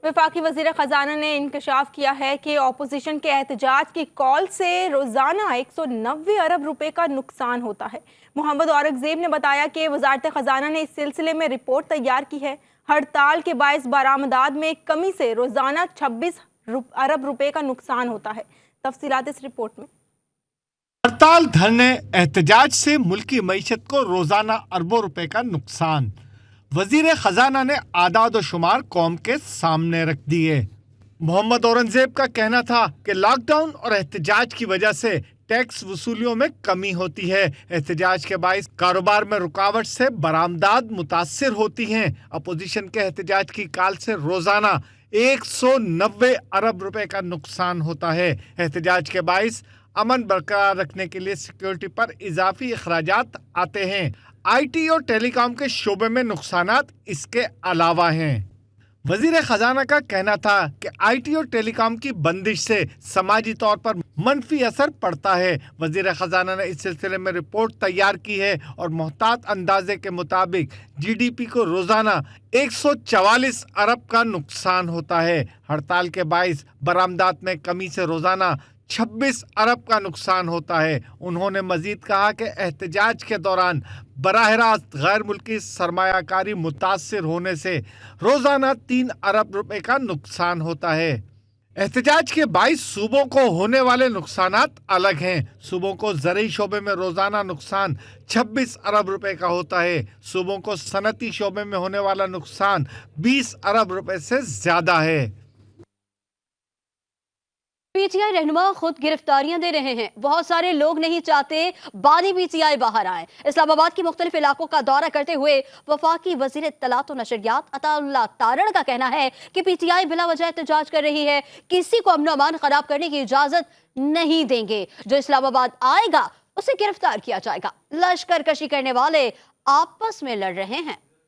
वफाकी वज़ीर ख़ज़ाना ने इंकशाफ किया है कि अपोजिशन के एहतजाज की कॉल से रोज़ाना 190 अरब रुपए का नुकसान होता है। मोहम्मद औरंगज़ेब ने बताया कि वज़ारत ख़ज़ाना ने इस सिलसिले में रिपोर्ट तैयार की है। हड़ताल के बायस बरामदात में कमी से रोज़ाना 26 अरब रुपए का नुकसान होता है। तफसीलात इस रिपोर्ट में। हड़ताल, धरने, एहतजाज से मुल्की मईशत को रोज़ाना अरबों रुपए का नुकसान वज़ीर ख़ज़ाना ने आदाद और शुमार कौम के सामने रख दिए। मोहम्मद औरंगज़ेब का कहना था कि लॉकडाउन और एहतजाज की वजह से टैक्स वसूलियों में कमी होती है। एहतजाज के बायस कारोबार में रुकावट से बरामदात मुतासिर होती हैं। अपोजिशन के एहतजाज की काल से रोज़ाना 190 अरब रुपए का नुकसान होता है। एहतजाज के बायस अमन बरकरार रखने के लिए सिक्योरिटी पर इजाफी अखराजात आते हैं। IT और टेलीकॉम के शोबे में नुकसानात इसके अलावा हैं। वज़ीर ख़ज़ाना का कहना था कि IT और टेलीकॉम की बंदिश से समाजी तौर पर मनफी असर पड़ता है। वज़ीर ख़ज़ाना ने इस सिलसिले में रिपोर्ट तैयार की है और मोहतात अंदाजे के मुताबिक GDP को रोज़ाना 144 अरब का नुकसान होता है। हड़ताल के बायस बरामदात में कमी से रोज़ाना 26 अरब का नुकसान होता है। उन्होंने मजीद कहा कि एहतजाज के दौरान बराह रास्त गैर मुल्की सरमायाकारी मुतासिर होने से रोज़ाना 3 अरब रुपए का नुकसान होता है। एहतजाज के 22 सूबों को होने वाले नुकसानात अलग हैं। सूबों को ज़रई शोबे में रोज़ाना नुकसान 26 अरब रुपए का होता है। सूबों को सनती शोबे में होने वाला नुकसान 20 अरब रुपए से ज़्यादा है। PTI रहनुमा खुद गिरफ्तारियां दे रहे हैं। बहुत सारे लोग नहीं चाहते बानी PTI बाहर आए। इस्लामाबाद के मुख्तलिफ इलाकों का दौरा करते हुए वफाकी वजीर इत्तलात और नशरियात अताउल्लाह तारण का कहना है कि PTI बिला वजह एहतजाज कर रही है। किसी को अमन अमान खराब करने की इजाजत नहीं देंगे। जो इस्लामाबाद आएगा उसे गिरफ्तार किया जाएगा। लश्कर कशी करने वाले आपस में लड़ रहे हैं।